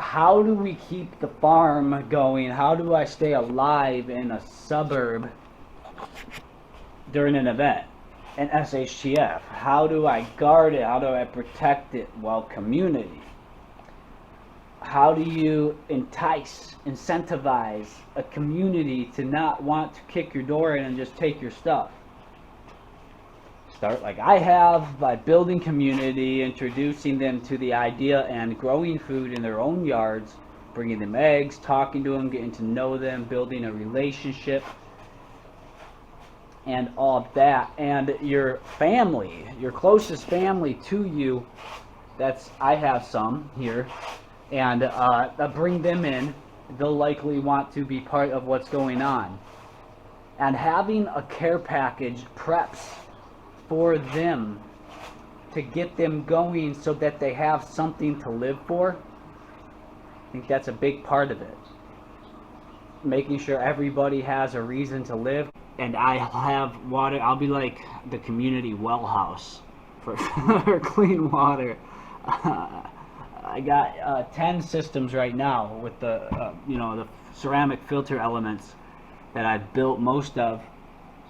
how do we keep the farm going? How do I stay alive in a suburb during an event, an SHTF? How do I guard it? How do I protect it while community? How do you incentivize a community to not want to kick your door in and just take your stuff? Start like I have, by building community, introducing them to the idea and growing food in their own yards, bringing them eggs, talking to them, getting to know them, building a relationship, and all of that. And your family, your closest family to you, I have some here, and bring them in. They'll likely want to be part of what's going on. And having a care package preps for them to get them going so that they have something to live for. I think that's a big part of it. Making sure everybody has a reason to live. And I have water. I'll be like the community well house for clean water. I got 10 systems right now with the the ceramic filter elements that I've built most of.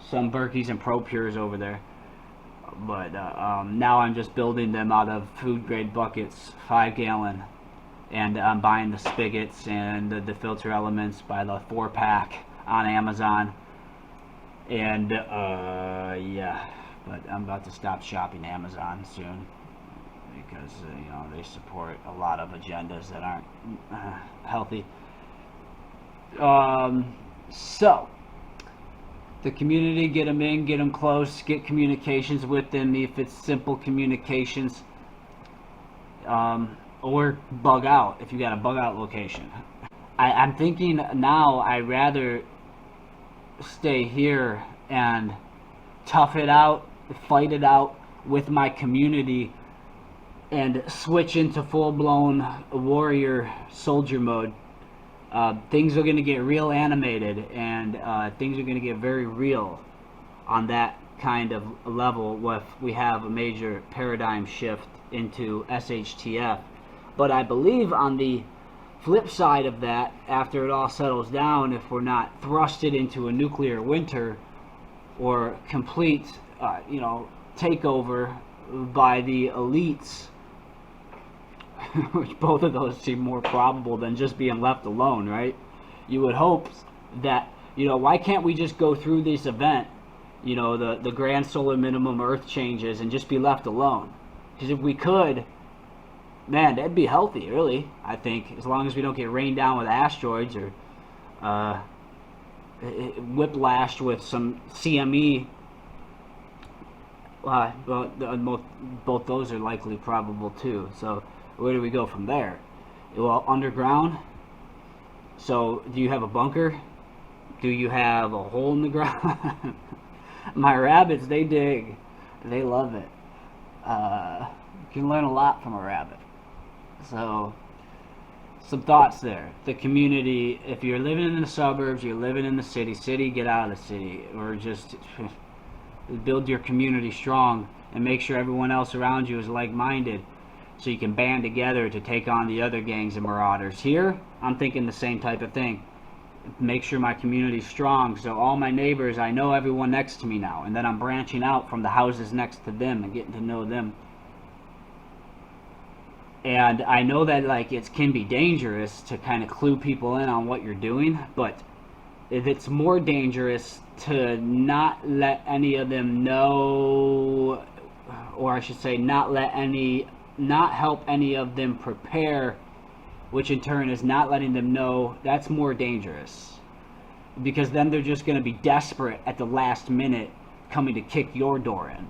Some Berkeys and Pro Pures over there. But now I'm just building them out of food grade buckets, 5-gallon, and I'm buying the spigots and the filter elements by the 4-pack on Amazon. And yeah, but I'm about to stop shopping Amazon soon because they support a lot of agendas that aren't healthy. So the community, get them in, get them close, get communications with them if it's simple communications, or bug out if you got a bug out location. I'm thinking now I'd rather stay here and tough it out, fight it out with my community, and switch into full-blown warrior soldier mode. Things are going to get real animated, and things are going to get very real on that kind of level if we have a major paradigm shift into SHTF. But I believe on the flip side of that, after it all settles down, if we're not thrusted into a nuclear winter or complete takeover by the elites, which both of those seem more probable than just being left alone, right? You would hope that, why can't we just go through this event, the grand solar minimum earth changes, and just be left alone? Because if we could, man, that'd be healthy, really, I think, as long as we don't get rained down with asteroids or whiplashed with some CME. Both those are likely probable too. So where do we go from there? Well, underground. So do you have a bunker? Do you have a hole in the ground? My rabbits, they dig. They love it. You can learn a lot from a rabbit. So some thoughts there. The community, if you're living in the suburbs, you're living in the city, get out of the city, or just build your community strong and make sure everyone else around you is like-minded so you can band together to take on the other gangs and marauders. Here, I'm thinking the same type of thing. Make sure my community's strong, so all my neighbors, I know everyone next to me now, and then I'm branching out from the houses next to them and getting to know them. And I know that it can be dangerous to kind of clue people in on what you're doing, but if it's more dangerous to not let any of them know, or I should say not help any of them prepare, which in turn is not letting them know, that's more dangerous. Because then they're just going to be desperate at the last minute coming to kick your door in.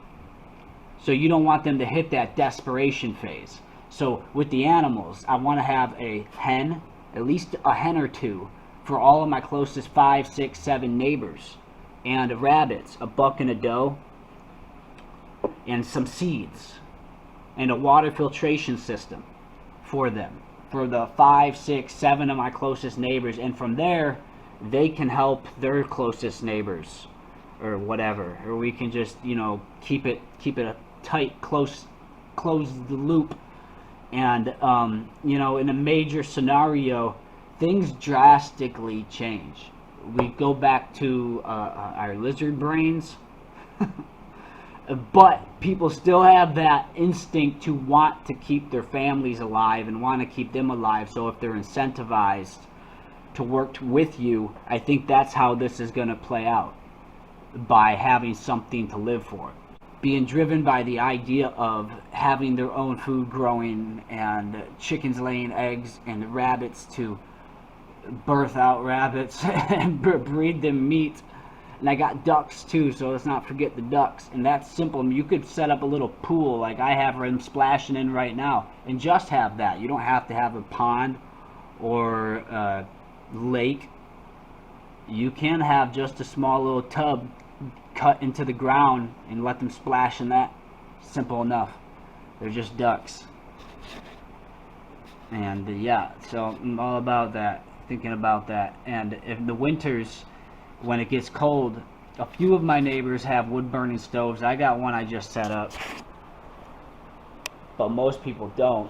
So you don't want them to hit that desperation phase. So with the animals, I want to have a hen, at least a hen or two, for all of my closest 5, 6, 7 neighbors. And rabbits, a buck and a doe, and some seeds, and a water filtration system for them, for the 5, 6, 7 of my closest neighbors. And from there, they can help their closest neighbors, or whatever. Or we can just, keep it a tight, close the loop, And you know, in a major scenario, things drastically change. We go back to our lizard brains, but people still have that instinct to want to keep their families alive and want to keep them alive. So if they're incentivized to work with you, I think that's how this is going to play out, by having something to live for, being driven by the idea of having their own food growing, and chickens laying eggs, and rabbits to birth out rabbits and breed them meat. And I got ducks too, so let's not forget the ducks. And that's simple. I mean, you could set up a little pool like I have them splashing in right now, and just have that. You don't have to have a pond or a lake. You can have just a small little tub cut into the ground and let them splash in that. Simple enough. They're just ducks. And yeah, so I'm all about that, thinking about that. And in the winters, when it gets cold, a few of my neighbors have wood burning stoves. I got one I just set up, but most people don't.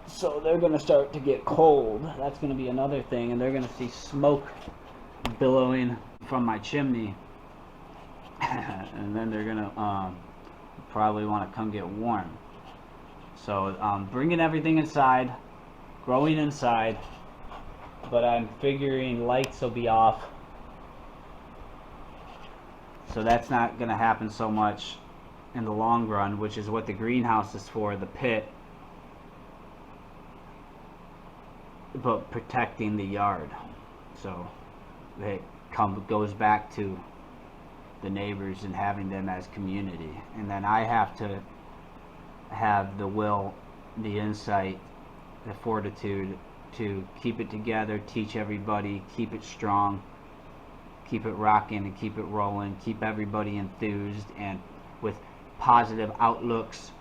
So they're going to start to get cold. That's going to be another thing. And they're going to see smoke billowing from my chimney. And then they're going to probably want to come get warm. So bringing everything inside, growing inside, but I'm figuring lights will be off. So that's not going to happen so much in the long run, which is what the greenhouse is for, the pit. But protecting the yard. So it goes back to the neighbors and having them as community. And then I have to have the will, the insight, the fortitude to keep it together, teach everybody, keep it strong, keep it rocking and keep it rolling, keep everybody enthused and with positive outlooks,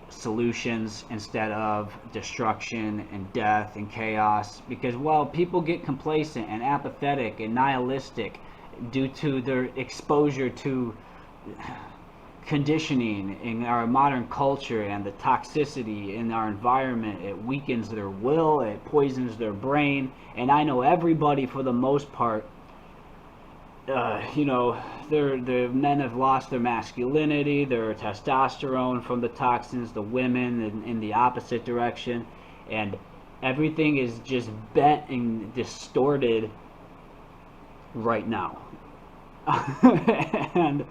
solutions instead of destruction and death and chaos. Because, well, people get complacent and apathetic and nihilistic due to their exposure to conditioning in our modern culture and the toxicity in our environment. It weakens their will, it poisons their brain. And I know everybody, for the most part, you know, the men have lost their masculinity, their testosterone from the toxins, the women in the opposite direction, and everything is just bent and distorted right now. And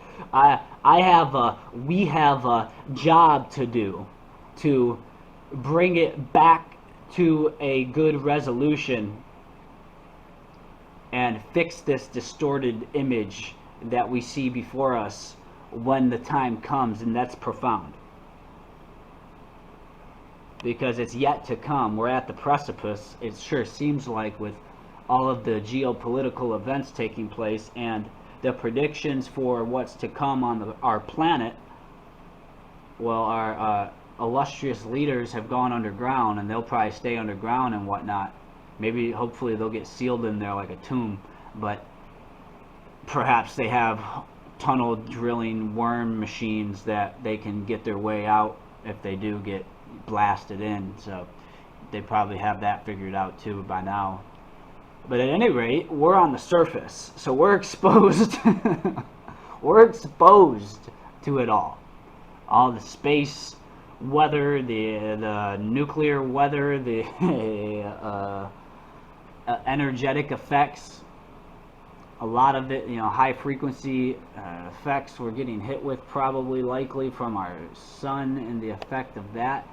we have a job to do to bring it back to a good resolution and fix this distorted image that we see before us when the time comes. And that's profound, because it's yet to come. We're at the precipice, it sure seems like, with all of the geopolitical events taking place and the predictions for what's to come on our planet. Well, our illustrious leaders have gone underground, and they'll probably stay underground and whatnot. Maybe, hopefully, they'll get sealed in there like a tomb, but perhaps they have tunnel drilling worm machines that they can get their way out if they do get blasted in. So they probably have that figured out too by now. But at any rate, we're on the surface, so we're exposed. We're exposed to it all the space weather, the nuclear weather, the energetic effects, a lot of it, you know, high frequency effects we're getting hit with, probably likely from our sun and the effect of that.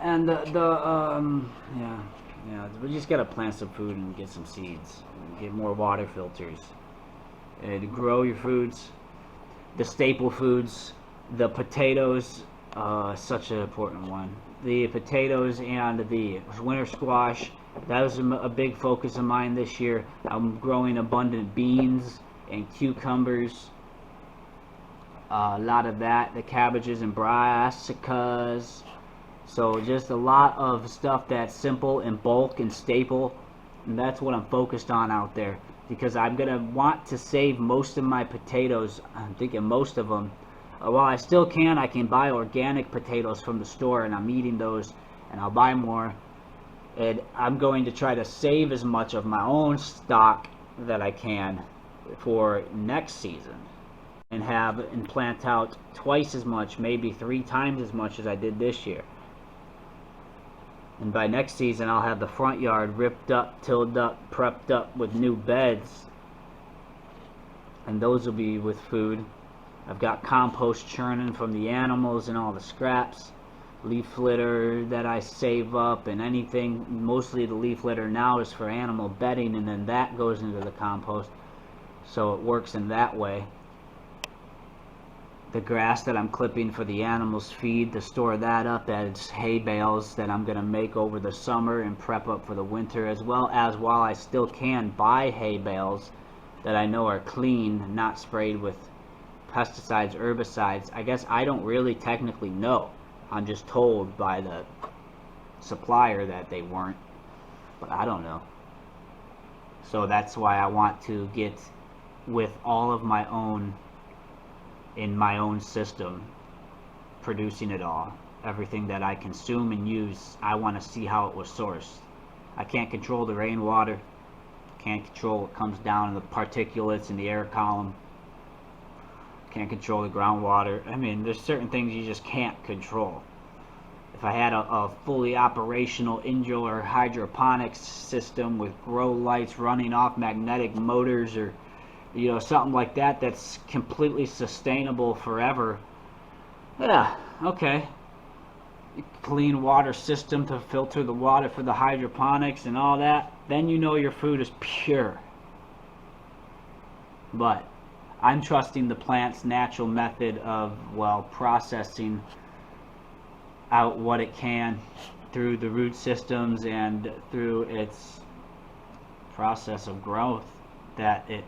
And yeah, we just gotta plant some food and get some seeds, and get more water filters, to grow your foods, the staple foods, the potatoes, such an important one. The potatoes and the winter squash, that was a big focus of mine this year. I'm growing abundant beans and cucumbers, a lot of that, the cabbages and brassicas. So just a lot of stuff that's simple and bulk and staple, and that's what I'm focused on out there, because I'm gonna want to save most of my potatoes. I'm thinking most of them while I still can, I can buy organic potatoes from the store, and I'm eating those, and I'll buy more. And I'm going to try to save as much of my own stock that I can for next season, and plant out twice as much, maybe 3 times as much as I did this year. And by next season, I'll have the front yard ripped up, tilled up, prepped up with new beds, and those will be with food. I've got compost churning from the animals and all the scraps, leaf litter that I save up, and anything. Mostly the leaf litter now is for animal bedding, and then that goes into the compost, so it works in that way. The grass that I'm clipping for the animals' feed, to store that up as hay bales that I'm going to make over the summer and prep up for the winter, as well as, while I still can, buy hay bales that I know are clean, not sprayed with pesticides, herbicides. I guess I don't really technically know. I'm just told by the supplier that they weren't, but I don't know. So that's why I want to get with all of my own, in my own system, producing it all. Everything that I consume and use, I want to see how it was sourced. I can't control the rainwater, can't control what comes down in the particulates in the air column, can't control the groundwater. I mean, there's certain things you just can't control. If I had a fully operational indoor hydroponics system with grow lights running off magnetic motors, or something like that, that's completely sustainable forever, yeah, okay. Clean water system to filter the water for the hydroponics and all that, then your food is pure. But I'm trusting the plant's natural method of, processing out what it can through the root systems and through its process of growth, that it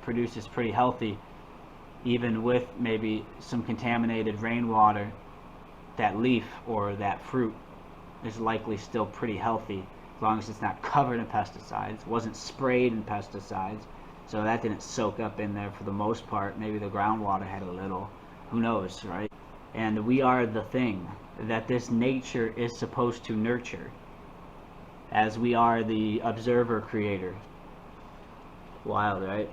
produces pretty healthy, even with maybe some contaminated rainwater. That leaf or that fruit is likely still pretty healthy, as long as it's not covered in pesticides, wasn't sprayed in pesticides, so that didn't soak up in there for the most part. Maybe the groundwater had a little, who knows, right? And we are the thing that this nature is supposed to nurture, as we are the observer creator. Wild, right?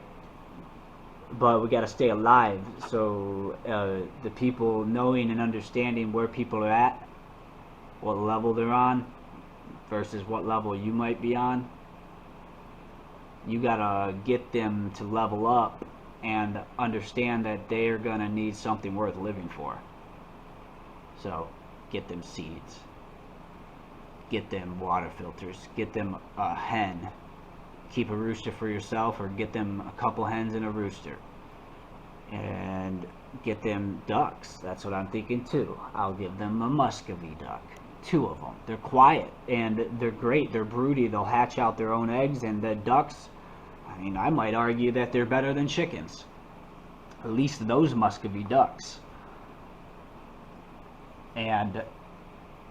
But we got to stay alive. So the people knowing and understanding where people are at, what level they're on versus what level you might be on, you got to get them to level up and understand that they're going to need something worth living for. So get them seeds, get them water filters, get them a hen. Keep a rooster for yourself, or get them a couple hens and a rooster, and get them ducks. That's what I'm thinking too. I'll give them a muscovy duck, 2 of them. They're quiet and they're great. They're broody. They'll hatch out their own eggs. And the ducks, I mean, I might argue that they're better than chickens, at least those muscovy ducks. And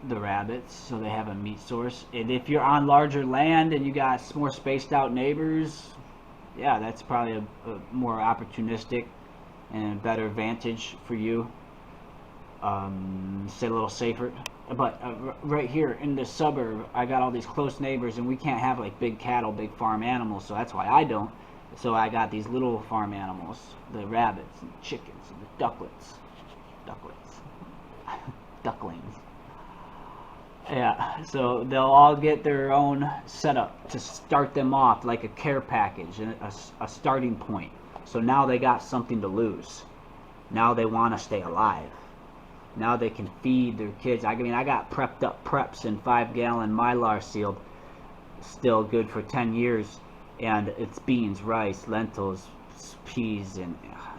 the rabbits, so they have a meat source. And if you're on larger land and you got more spaced out neighbors, yeah, that's probably a more opportunistic and better advantage for you. Stay a little safer. But right here in the suburb, I got all these close neighbors, and we can't have like big cattle, big farm animals, so that's why I don't. So I got these little farm animals, the rabbits and chickens and the ducklings. Ducklings. Yeah, so they'll all get their own setup to start them off, like a care package and a starting point. So now they got something to lose. Now they want to stay alive. Now they can feed their kids. I mean, I got prepped up preps in 5-gallon Mylar sealed, still good for 10 years, and it's beans, rice, lentils, peas, and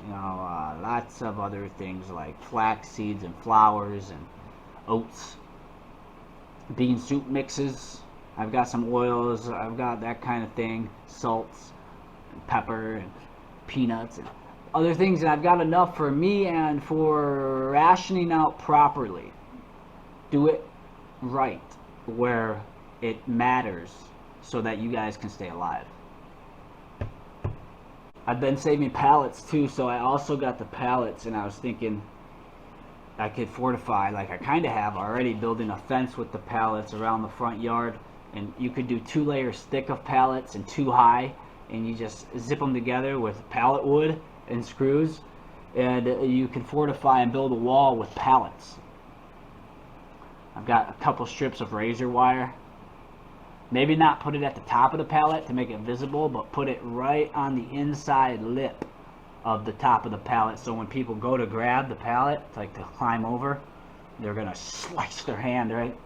lots of other things like flax seeds and flours and oats. Bean soup mixes. I've got some oils. I've got that kind of thing. Salts, and pepper, and peanuts, and other things. And I've got enough for me and for rationing out properly. Do it right where it matters, so that you guys can stay alive. I've been saving pallets too, so I also got the pallets, and I was thinking I could fortify, like I kind of have already, building a fence with the pallets around the front yard, and you could do 2 layers thick of pallets and 2 high, and you just zip them together with pallet wood and screws, and you can fortify and build a wall with pallets. I've got a couple strips of razor wire. Maybe not put it at the top of the pallet to make it visible, but put it right on the inside lip of the top of the pallet, so when people go to grab the pallet, like to climb over, they're gonna slice their hand right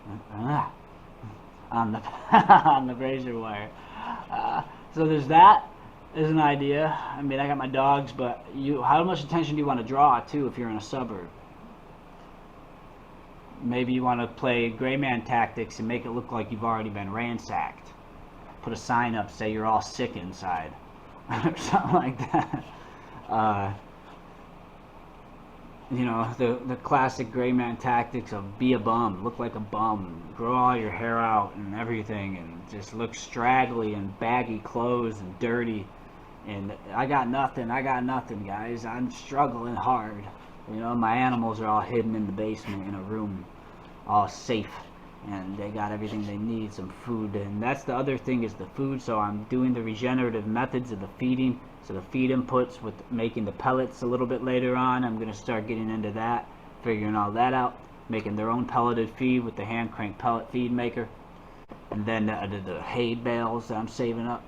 on the on the razor wire. So there's that. There's an idea. I mean, I got my dogs, but how much attention do you want to draw too if you're in a suburb? Maybe you want to play gray man tactics and make it look like you've already been ransacked. Put a sign up, say you're all sick inside, or something like that. You know, the classic gray man tactics of be a bum, look like a bum, grow all your hair out and everything, and just look straggly and baggy clothes and dirty. And I got nothing, guys. I'm struggling hard. You know, my animals are all hidden in the basement in a room, all safe, and they got everything they need, some food. And that's the other thing, is the food. So I'm doing the regenerative methods of the feeding. So the feed inputs with making the pellets a little bit later on. I'm going to start getting into that, figuring all that out, making their own pelleted feed with the hand crank pellet feed maker. And then the hay bales that I'm saving up,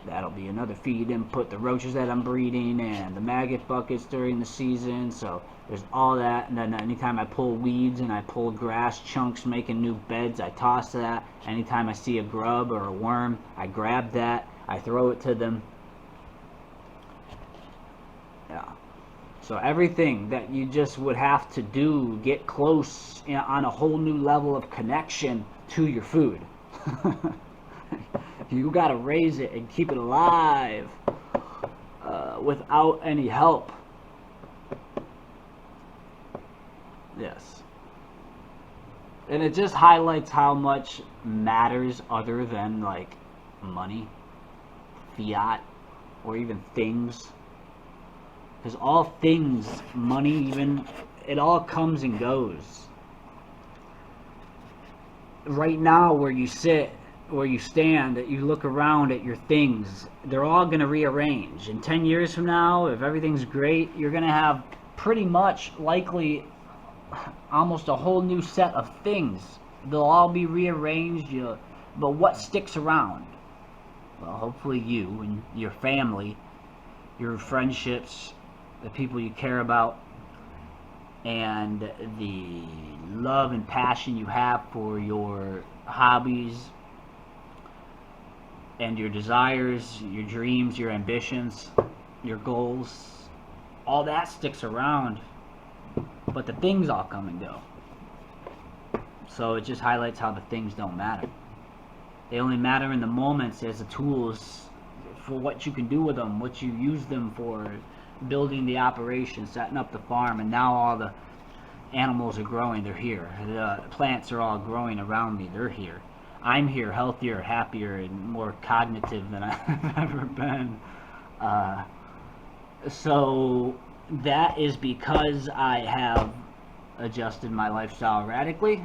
that'll be another feed input. The roaches that I'm breeding, and the maggot buckets during the season. So there's all that. And then anytime I pull weeds and I pull grass chunks making new beds, I toss that. Anytime I see a grub or a worm, I grab that, I throw it to them. Yeah. So everything that you just would have to do, get close, you know, on a whole new level of connection to your food. You got to raise it and keep it alive without any help. Yes. And it just highlights how much matters other than like money, fiat, or even things. Because all things, money even, it all comes and goes. Right now, where you sit, where you stand, you look around at your things, they're all going to rearrange. In 10 years from now, if everything's great, you're going to have pretty much likely almost a whole new set of things. They'll all be rearranged, but what sticks around? Well, hopefully you and your family, your friendships, the people you care about, and the love and passion you have for your hobbies and your desires, your dreams, your ambitions, your goals. All that sticks around, but the things all come and go. So it just highlights how the things don't matter. They only matter in the moments as the tools for what you can do with them, what you use them for, building the operation, setting up the farm. And now all the animals are growing, they're here. The plants are all growing around me, they're here. I'm here, healthier, happier, and more cognitive than I've ever been. So that is because I have adjusted my lifestyle radically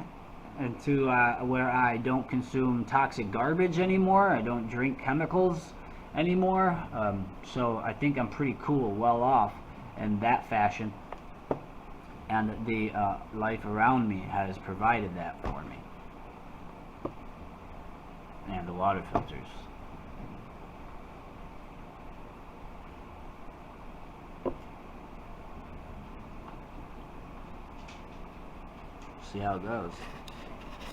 into where I don't consume toxic garbage anymore. I don't drink chemicals anymore. So I think I'm pretty cool, well off in that fashion. And the life around me has provided that for me. And the water filters. See how it goes.